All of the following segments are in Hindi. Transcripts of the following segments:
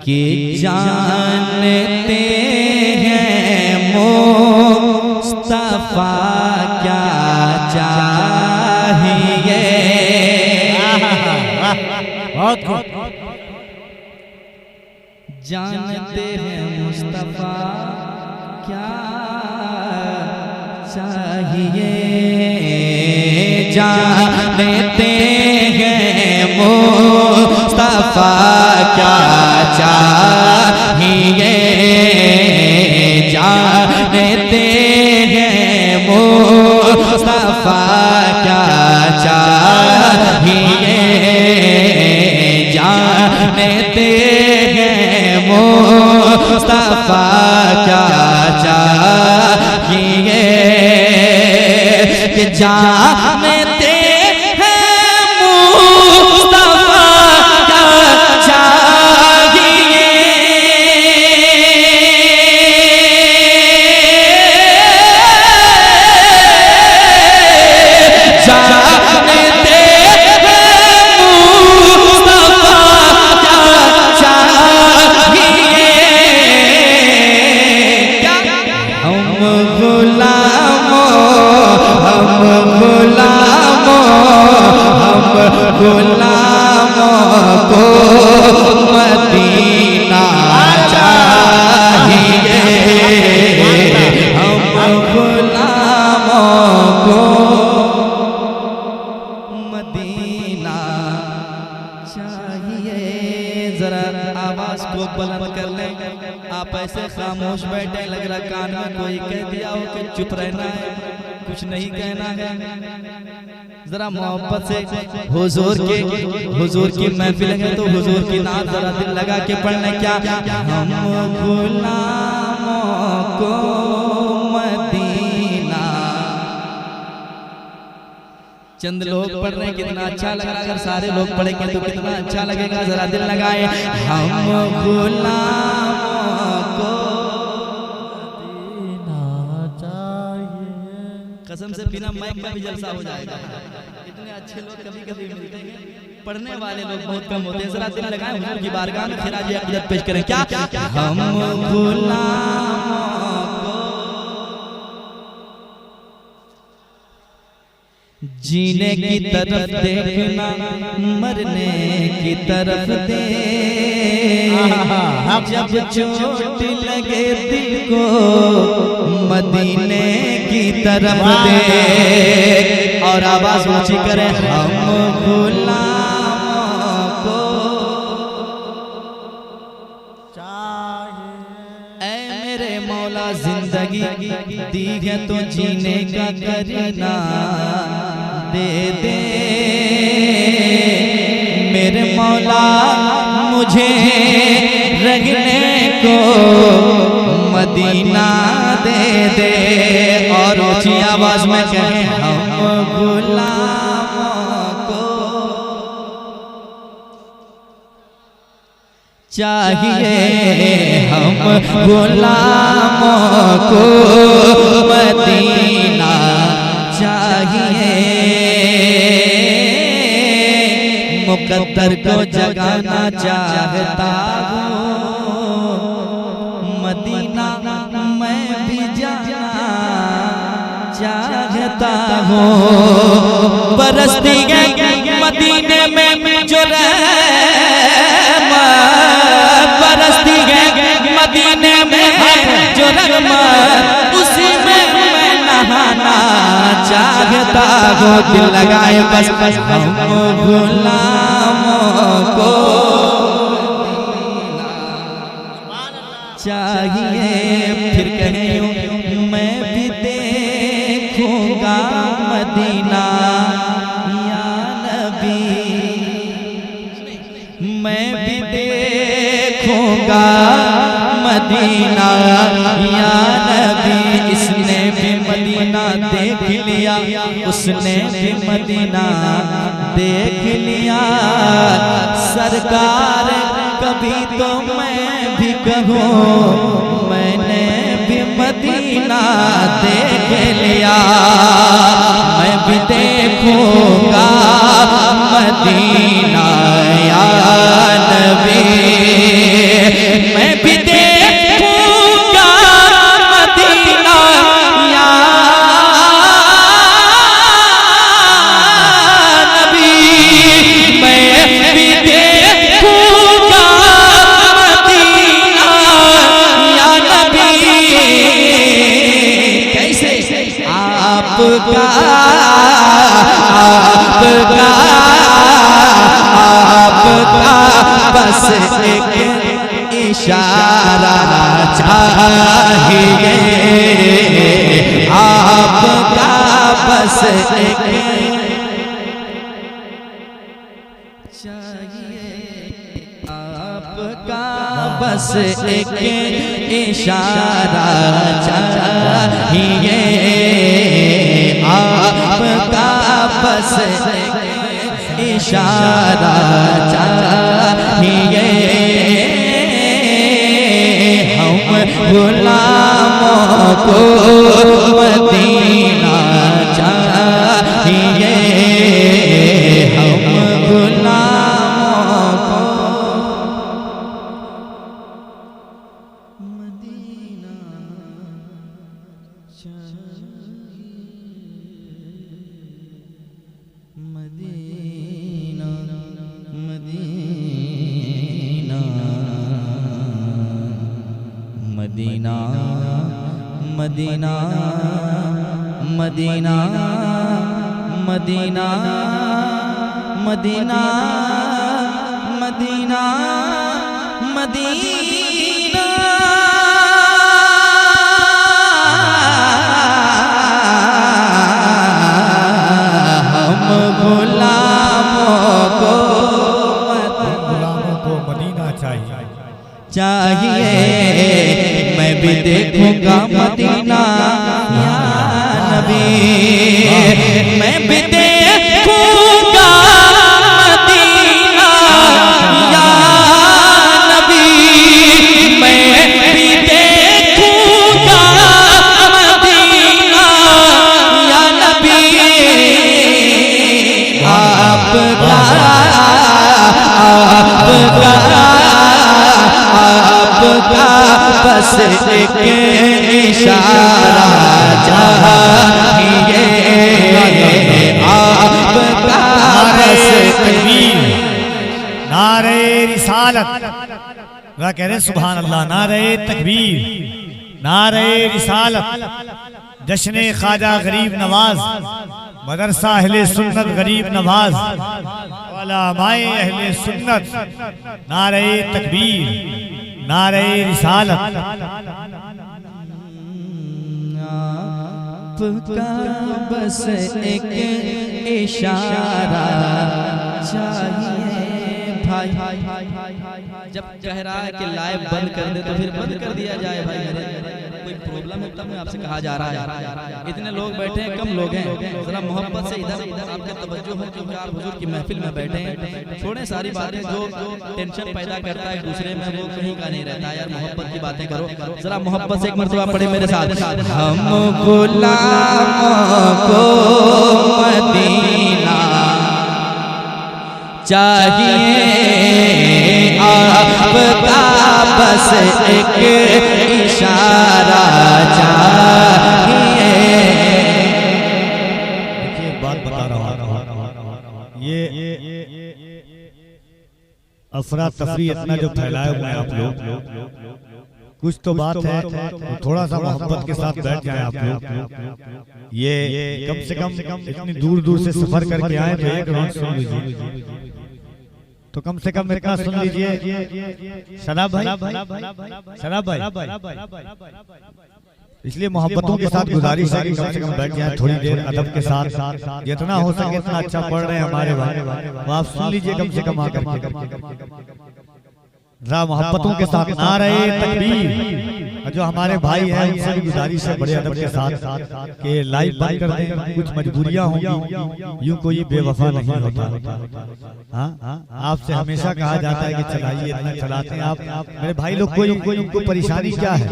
कि जानते हैं मुस्तफा क्या चाहिए। बहुत जानते हैं मुस्तफा क्या चाहिए। जानते हैं मुस्तफा क्या चाहिए। जानते हैं मुस्तफा क्या चाहिए। जानते हैं मुस्तफा क्या चाहिए। कि जानते गुलामों को मदीना चाहिए। हम गुलामों को मदीना चाहिए। जरा आवाज को बुलंद कर लें। आप ऐसे खामोश बैठे, लग रहा कान में कोई कह दिया हो कि चुप रहना है, कुछ नहीं कहना है। जरा मोहब्बत से हुजूर की महफिल है तो हुजूर की नात जरा दिल लगा के पढ़ने। क्या हम गुलामों को मदीना। चंद लोग पढ़ रहे हैं, कितना अच्छा लग रहा है। अगर सारे लोग पढ़ेंगे तो कितना अच्छा लगेगा। जरा दिल लगाए। हम गुलामों को कसम से बिना माइक में भी जलसा हो जाएगा। इतने अच्छे लोग कभी कभी मिलते हैं, पढ़ने वाले लोग बहुत कम होते हैं। जरा दिल लगाएं, हुजूर की बारगाह में खिराज अक़ीदत पेश करें। क्या हम गुलामों को जीने की तरफ देखना, मरने की तरफ दे। जब चोट लगे दिल को मदीने की तरफ दे। और आवाज ऊंची करें। हम गुलामों को चाहिए। ऐ मेरे मौला जिंदगी दी है तो जीने का करीना दे दे। मेरे मौला मुझे रखने को मदीना दे दे। और ऊंची आवाज में कहें। हम गुलामों को चाहिए। हम गुलामों को मदीना चाहिए। मुकद्दर को जगाना चाहता हूँ मदीना मैं भी जाना चाहता हूँ। बरसती है मदीने में जो रहमत, बरसती है मदीने में जो रहमत, उसी में मैं नहाना चाहता हूँ। दिल लगाए बस बस हम गुलामों को चाहिए। फिर कहें मैं भी देखूंगा मदीना या नबी। मैं भी देखूंगा मदीना या नबी। इसने भी मदीना देख लिया, उसने भी मदीना देख लिया। सरकार कभी तो मैं भी कहूँ मैंने भी मदीना देख लिया। मैं भी देखूंगा मदीना या नबी। बस एक इशारा चाहिए, आपका बस एक चाहिए, आपका बस एक इशारा चाहिए, आपका बस एक इशारा चाहिए। हम गुलामों को मदीना चाहिए, हम गुलामों को Medina Medina Medina Medina Medina Medina Medina Medina Medina हम गुलामों को मदीना चाहिए, मैं भी देखूंगा मदीना या नबी, मैं भी देखूंगा मदीना या नबी, मैं भी देखूंगा मदीना या नबी, आपका बस एक इशारा चाहिए, आपका बस तकबीर, नारे रिसालत, वह कह रहे सुभान अल्लाह, नारे तकबीर, नारे रिसालत, जश्न ख्वाजा गरीब नवाज, मदरसा अहले सुन्नत गरीब नवाज, उलमाए अहले सुन्नत, नारे तकबीर, नारे रिसालत। आपका बस एक इशारा चाहिए भाई। जब कह रहा है कि लाइव बंद कर दे तो फिर बंद कर दिया जाए भाई, कोई प्रॉब्लम है तब में आपसे कहा जा रहा है। इतने लोग बैठे हैं, कम लोग हैं, जरा मोहब्बत से इधर आपका तवज्जो हो, क्योंकि आप हुजूर की महफिल में बैठे हैं। छोड़े सारी बातें जो टेंशन पैदा करता है दूसरे में, वो कहीं का नहीं रहता यार। मोहब्बत की बातें करो, जरा मोहब्बत से एक मरतबा पढ़े मेरे साथ। हम गुलामों को मदीना चाहिए, आपका बस एक इशारा चाहिए। देखिए बात बता रहा हूँ, ये अफरा तफरी इतना जो फैलाए हुए हैं आप लोग, कुछ तो बात है, तो थोड़ा सा मोहब्बत के साथ बैठ जाए आप लोग। ये कम से कम इतनी दूर दूर से सफर करके आए तो एक राउंड सुन लीजिए, तो कम से कम इतना सुन लीजिए। शराब भाई, शराब भाई, इसलिए मोहब्बतों के साथ गुजारिश है कि कम से कम बैठ जाए थोड़ी देर अदब के साथ, जितना हो सके इतना अच्छा पढ़ रहे हैं हमारे भाई, आप सुन लीजिए कम से कम आकर जरा मोहब्बतों के साथ। नारे तकबीर, जो हमारे भाई हैं उनसे भी गुजारिश है बड़े अदब के साथ कि लाइव बंद कर दें, कुछ मजबूरियां होंगी, यूं कोई बेवफा नहीं होता। हाँ, आपसे हमेशा कहा जाता है कि चलाइए, इतना चलाते हैं आप मेरे भाई लोग, कोई उनको परेशानी क्या है,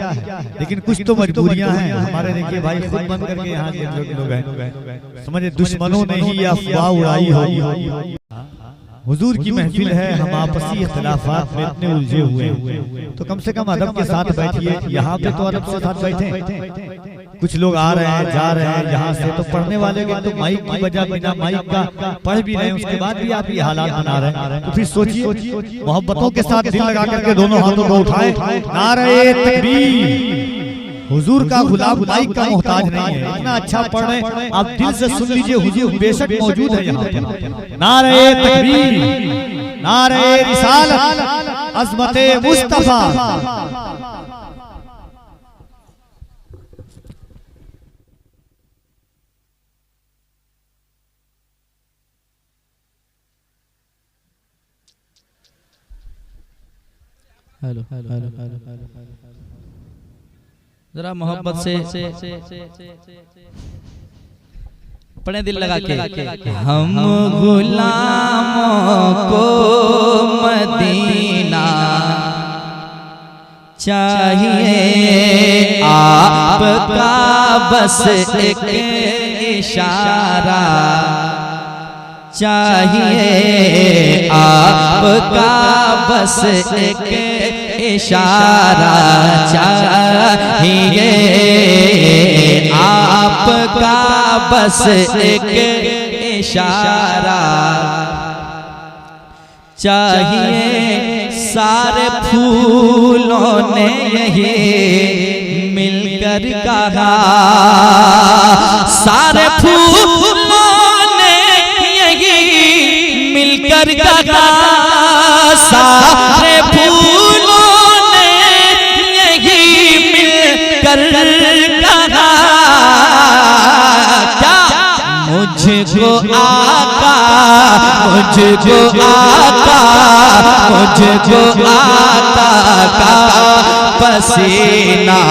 लेकिन कुछ तो मजबूरियां हैं हमारे। देखिए भाई खुद बंद करके यहाँ लोग हैं, समझे दुश्मनों ने ही अफवाह उड़ाई होगी। हुजूर की महफिल है, हम आपसी इख्तिलाफात में इतने उलझे हुए हैं, तो कम से कम अदब के साथ बैठिए। यहाँ पे तो अदब के साथ बैठे, कुछ लोग आ रहे हैं जा रहे हैं यहाँ से, तो पढ़ने वाले के तो माइक की वजह बिना माइक का पढ़ भी रहे हैं, उसके बाद भी आप ये हालात बना रहे हैं। तो फिर सोचिए, मोहब्बतों के साथ दिल लगा करके दोनों हाथों को उठाए, नारे तकबीर। हुजूर का गुलाम माइक का मोहताज नहीं है, इतना अच्छा पढ़ रहे हैं, आप दिल से सुन लीजिए, हुजूर बेशक मौजूद है यहाँ पे। नारे तकबीर, नारे रिसालत अज़मते मुस्तफा। हेलो जरा मोहब्बत से पढ़े दिल लगा के। हम गुलामों को मदीना चाहिए, आपका बस एक इशारा चाहिए, आपका बस एक इशारा चाहिए, आपका बस एक इशारा चाहिए। सारे फूलों ने यही मिलकर कहा, सारे फूलों ने यही मिलकर कहा, सारे फूलों ने यही मिलकर कहा, क्या मुझको आका, मुझको आका, मुझको आका का पसीना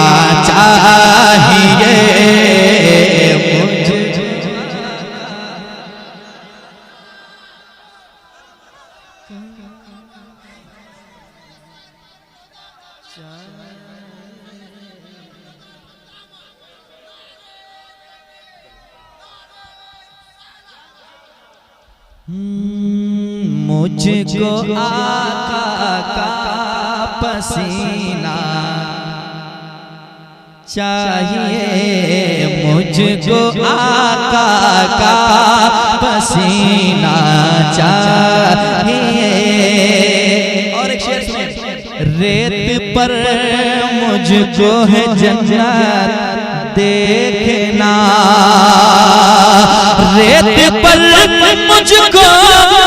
चाहिए, मुझको आका का पसीना चाहिए, मुझको आका का पसीना चाहिए। और एक शेर सुनिए। रेत पर मुझको है जन्नत देखना, रेत पर मुझको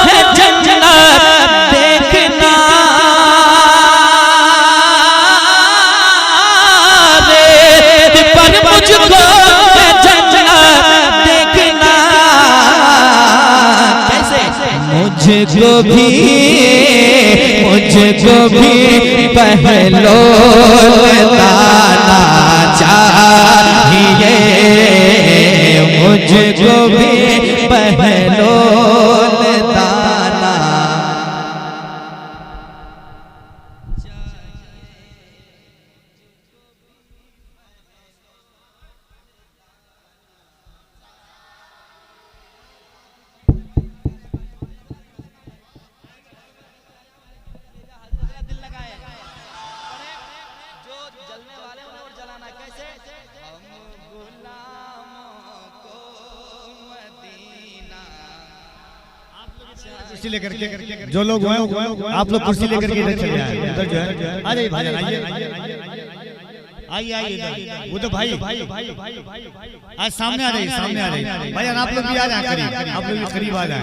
है जन्नत देखना, रेत पर मुझको है जन्नत देखना। कैसे? मुझको भी पहलोदाना चाहिए, मुझको भी पहलोदाना कुर्सी लेकर के, जो लोग हैं आप लोग कुर्सी लेकर के इधर चले आए, उधर जो है आ जाइए भाईजान, आइए आइए, वो तो भाई आज सामने आ जाइए, सामने आ जाइए भाईजान, आप लोग भी आ जाए करीब, आप लोग भी करीब आ जाए।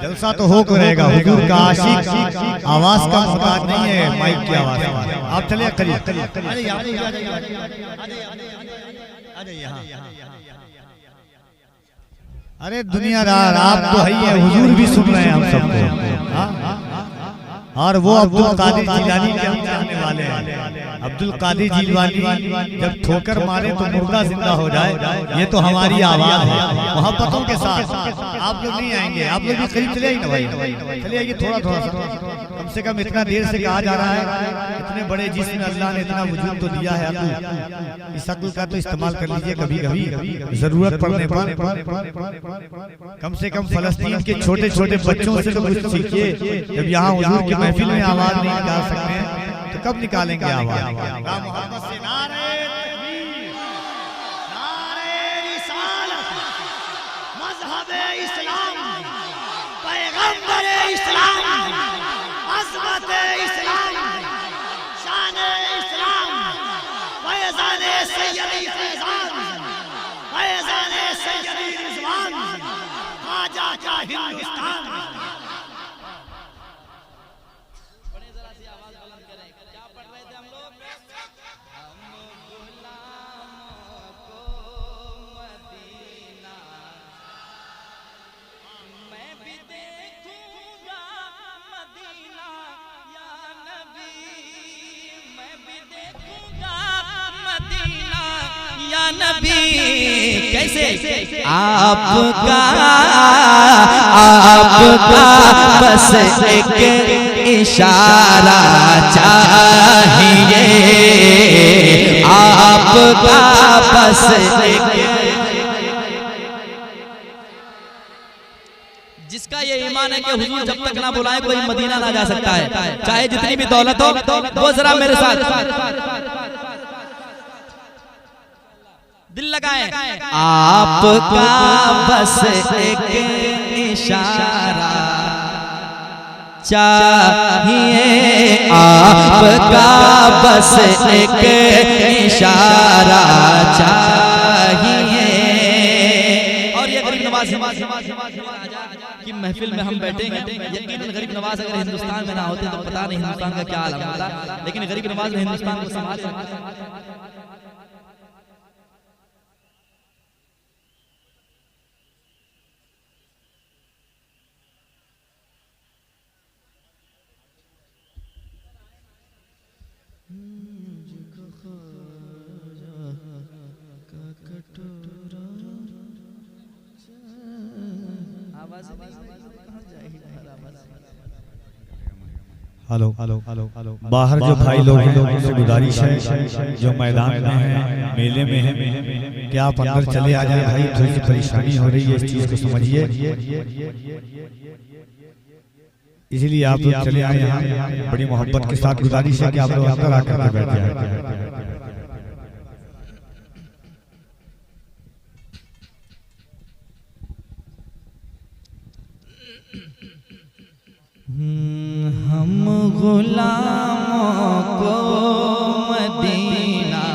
जलसा तो हो रहेगा, हुजूर का आशिक आवाज का मुताद नहीं है, माइक की आवाज। आप चले करीब, आ जाइए। अरे दुनियादार आप तो है ही है, हुजूर भी सुन रहे हैं हम सबको। और वो अब्दुल कादिर जिलानी के हम चाहने वाले हैं। अब्दुल कादिर जिलानी जब ठोकर मारे तो मुर्दा जिंदा हो जाए, ये तो हमारी आवाज है। मोहब्बतों के साथ आप लोग नहीं आएंगे, आप लोग भी करीब चले आइए ना भाई, चले आइए थोड़ा थोड़ा सा, कम से कम इतना देर से कहा जा रहा है, इतने बड़े जिस्म अल्लाह ने इतना वजूद तो दिया है, इस अक्ल का तो इस्तेमाल कर लीजिए कभी कभी जरूरत पड़ने पर। कम से कम फलस्तीन के छोटे छोटे बच्चों से तो कुछ सीखिए। जब यहाँ हुजूर की महफिल में आवाज नहीं निकाल सकते हैं तो कब निकालेंगे आवाज? मोहम्मद से नारे तकबीर, नारे रिसालत, मज़हब-ए इस्लाम, पैगंबर-ए इस्लाम, अज़मत-ए इस्लाम, शान-ए इस्लाम, फैज़ान-ए सैयदी फैज़ान, फैज़ान-ए सैयदी रिज़वान, ख्वाजा का हिंदुस्तान। नबी कैसे आपका बस एक इशारा चाहिए, आपका बस एक। जिसका ये ईमान है कि हुजूर जब तक ना बुलाए कोई मदीना ना जा सकता है, चाहे जितनी भी दौलत हो। वो जरा मेरे साथ दिल लगाए। आपका बस एक इशारा चाहिए, आपका बस एक इशारा चाहिए। और ये गरीब नवाज की महफिल में हम बैठेंगे, यकीनन गरीब नवाज अगर हिंदुस्तान में ना होते तो पता नहीं हिंदुस्तान का क्या आलम होता, लेकिन गरीब नवाज ने हिंदुस्तान को संभाल रखा। Hello hello hello hello. बाहर जो भाई लोग हैं उनसे गुजारिश है जो मैदान में हैं, मेले में हैं, क्या आप अंदर चले आ जाए भाई, थोड़ी सी परेशानी हो रही है, इस चीज को समझिए। इसलिए आप लोग चले आए यहाँ, बड़ी मोहब्बत के साथ गुजारिश है कि आप लोग अंदर आकर के बैठ जाए। हम गुलामों को मदीना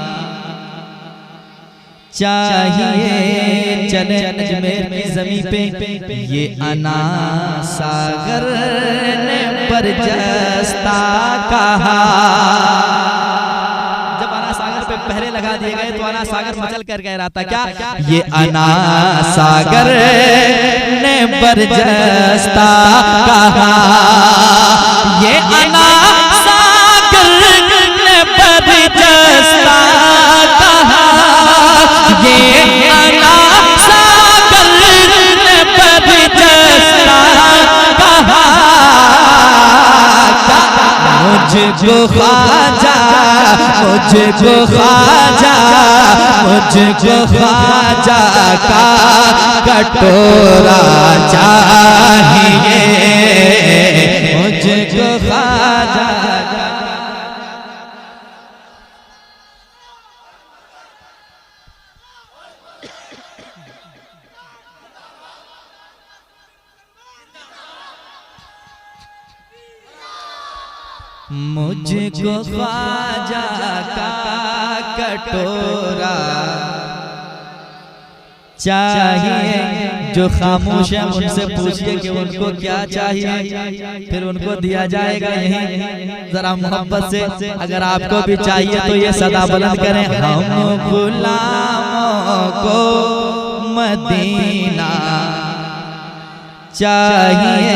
चाहिए, चले अजमेर की ज़मीं पे ये अना सागर ने बरजस्ता कहा। जब अना सागर पे पहरे लगा दिए गए तो अना सागर मचल कर कह रहा था क्या, ये अना सागर ने बरजस्ता कहा, ये अना सागर ने बरजस्ता कहा, ये अना सागर ने बरजस्ता कहा। मुझको ख्वाजा, मुझको ख्वाजा, मुझको ख्वाजा का कटोरा चाहिए, मुझको ख्वाजा का। मुझको ख्वाजा का कटोरा चाहिए। जो खामोश है उनसे पूछिए कि उनको क्या चाहिए, फिर उनको दिया जाएगा। यही जरा मोहब्बत से अगर आपको भी चाहिए तो ये सदा बुलंद करें। हम गुलामों को मदीना चाहिए,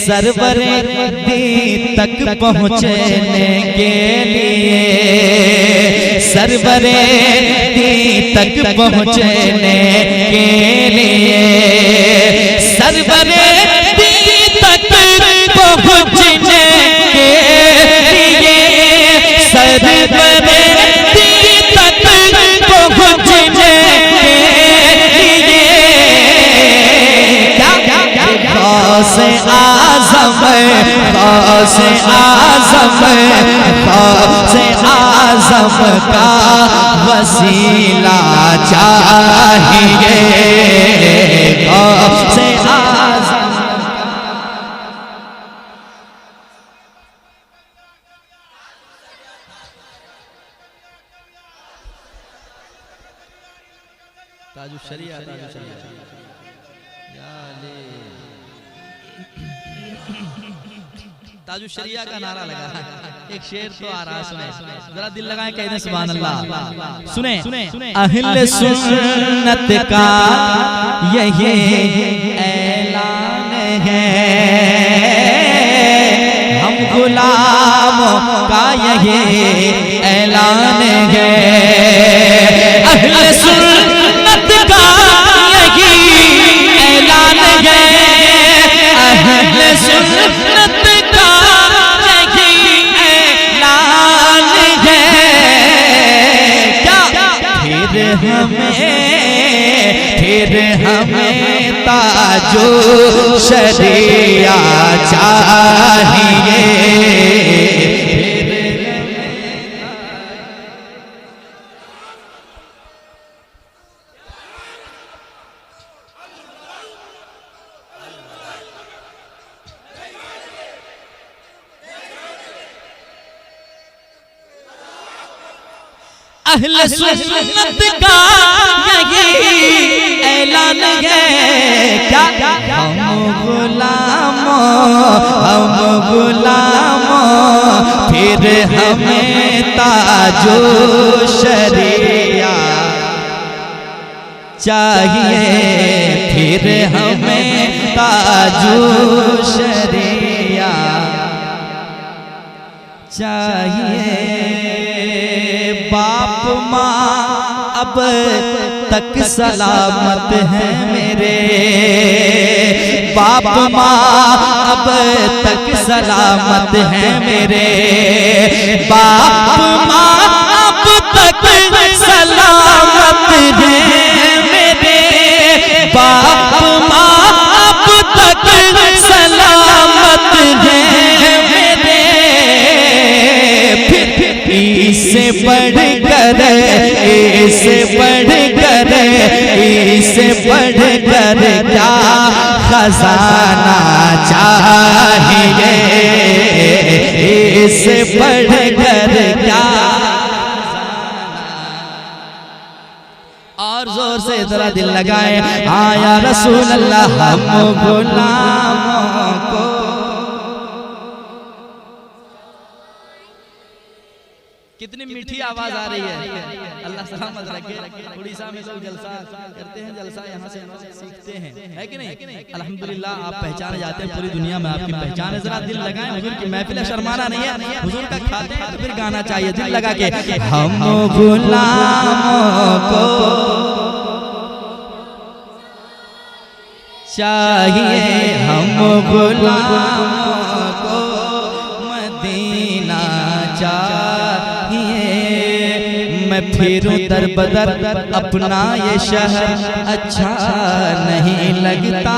सरवरे दी तक पहुँचने के लिए, सरवरे दी तक पहुँचने के लिए, सरवरे दी तक पहुँचने के लिए, सरवरे दी तक पहुँचने के लिए। गौसे आज़म, गौसे आज़म, गौसे आज़म का वसीला चाहिए, गौसे आज़म। ताजुशरिया, ताजुशरिया ताजुशरिया का नारा लगा है। एक शेर तो आ रहा, सुने जरा, दिल लगाएं, कह दें सुभान अल्लाह। सुने, अहले सुन्नत का यही ऐलान है, हम गुलामों का यही ऐलान जो शरिया चाहिए। अहले सुन्नत का यही ऐलान है क्या, हम गुलामों फिर हमें ताजो शरिया चाहिए, फिर हमें ताजो शरिया चाहिए। बाप माँ अब तक सलामत हैं मेरे, बाप माँ अब तक सलामत हैं मेरे, बाप माँ अब तक सलामत हैं मेरे, बाप माँ अब तक सलामत हैं मेरे। इससे बढ़कर, इससे बढ़कर, इससे बढ़कर क्या खजाना चाहिए, इससे बढ़कर क्या। और जोर से जरा दिल लगाए, आया रसूल अल्लाह हम गुलामों को। कितनी मीठी आवाज आ रही है, अल्लाह सलामत रखे। उड़ीसा में लोग जलसा करते हैं, जलसा यहाँ से सीखते हैं, है कि नहीं? अल्हम्दुलिल्लाह आप पहचाने जाते हैं, पूरी दुनिया में आपकी पहचान है। जरा दिल लगाएं, हुजूर की महफिल है, शर्माना नहीं है, हुजूर का खाते हैं तो फिर गाना चाहिए दिल लगा के। हम गुलामों को चाहिए, हम गुलामों को मदीना चाहिए। मैं फिरूं दर बदर अपना ये शहर अच्छा नहीं लगता,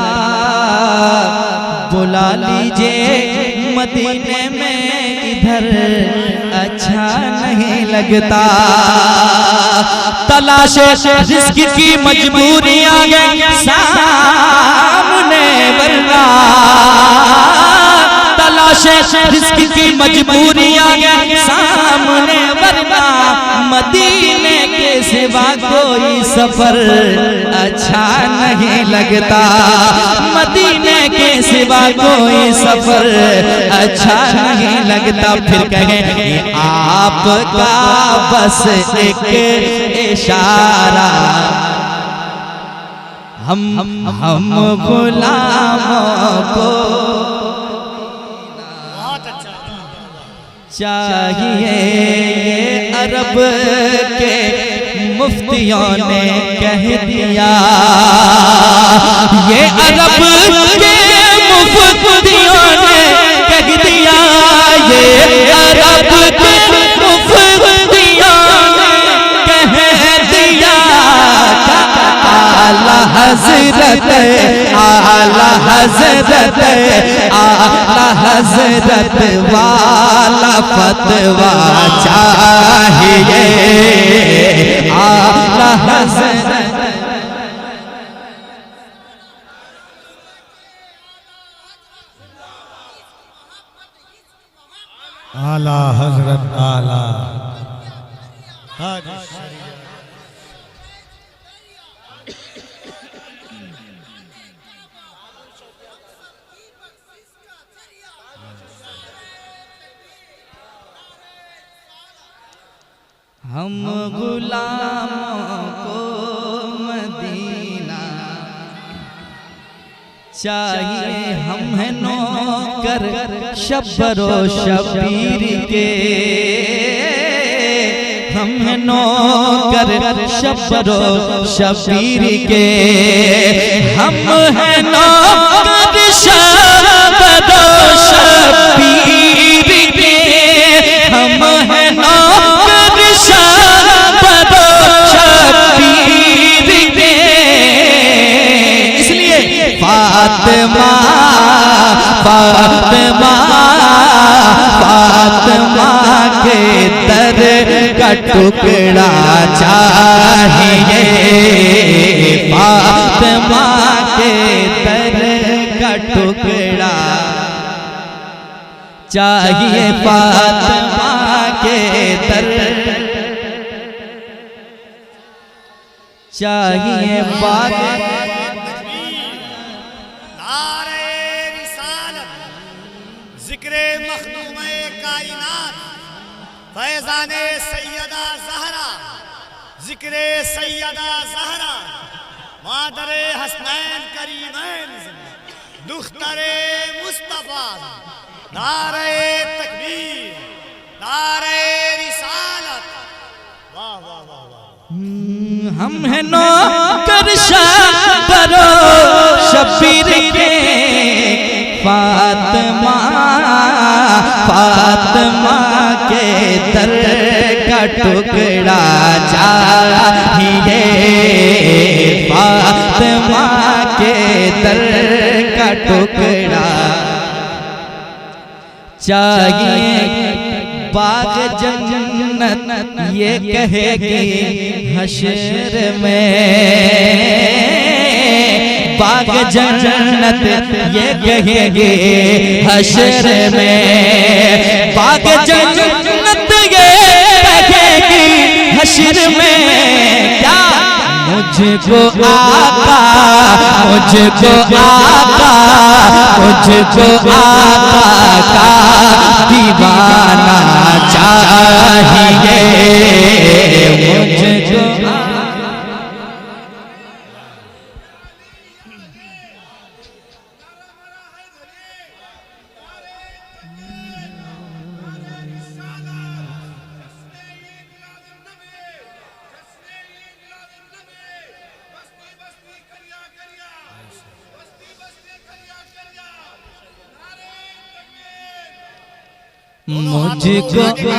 बुला लीजिए मदीने में इधर अच्छा नहीं लगता। तलाशे रिस्क की मजबूरियां सामने वरना, तलाशे रिस्क की मजबूरियां सामने वरना, मदीने के सिवा कोई सफर अच्छा नहीं लगता, मदीने के सिवा कोई सफर अच्छा नहीं लगता। फिर कहें आपका बस एक इशारा, हम गुलामों को चाहिए। अरब के मुफ्तियों ने कह दिया, ये अरब के मुफ्तियों ने कह दिया, ये अरब के मुफ्तियों ने कह दिया। आला हज़रत, आला हज़रत, आला हज़रत वाला फतवा चाहिए, आला हज़रत। आला हज़रत आला हम गुलामों को मदीना चाहिए। हम हैं नौकर शब्बरो शबीर के, हम हैं नौकर शब्बरो शबीर के, हम हैं नौकर शब्बरो शबीर के, हम हैं नौकर शब्बरो शबीर के। इसलिए फातिमा फातिमा के दर का टुकड़ा चाहिए, फातिमा के दर का टुकड़ा चाहिए, फातिमा के दर चाहिए। बाग नारे रिसालत, जिक्रे मखदूमे कायनात, फैज़ाने सैयदा ज़हरा, जिक्रे सैयदा ज़हरा, मादरे हसनैन करीमैन, दुख्तरे मुस्तफ़ा। नारे तकबीर, नारे रिसालत। वाह वाह वाह वाह। हम हैं नौकर बरो शबीर के, फातिमा फातिमा के दर का टुकड़ा चाहिए, फातिमा के दर का टुकड़ा चाहिए। बाग जन्नत ये कहेगी हशर में, बाग जन्नत ये कहेगी हशर में, बाग जन्नत ये कहेगी हशर में। क्या मुझको आका, मुझको आका, मुझको आका का दीवाना चाहिए, मुझको मुझको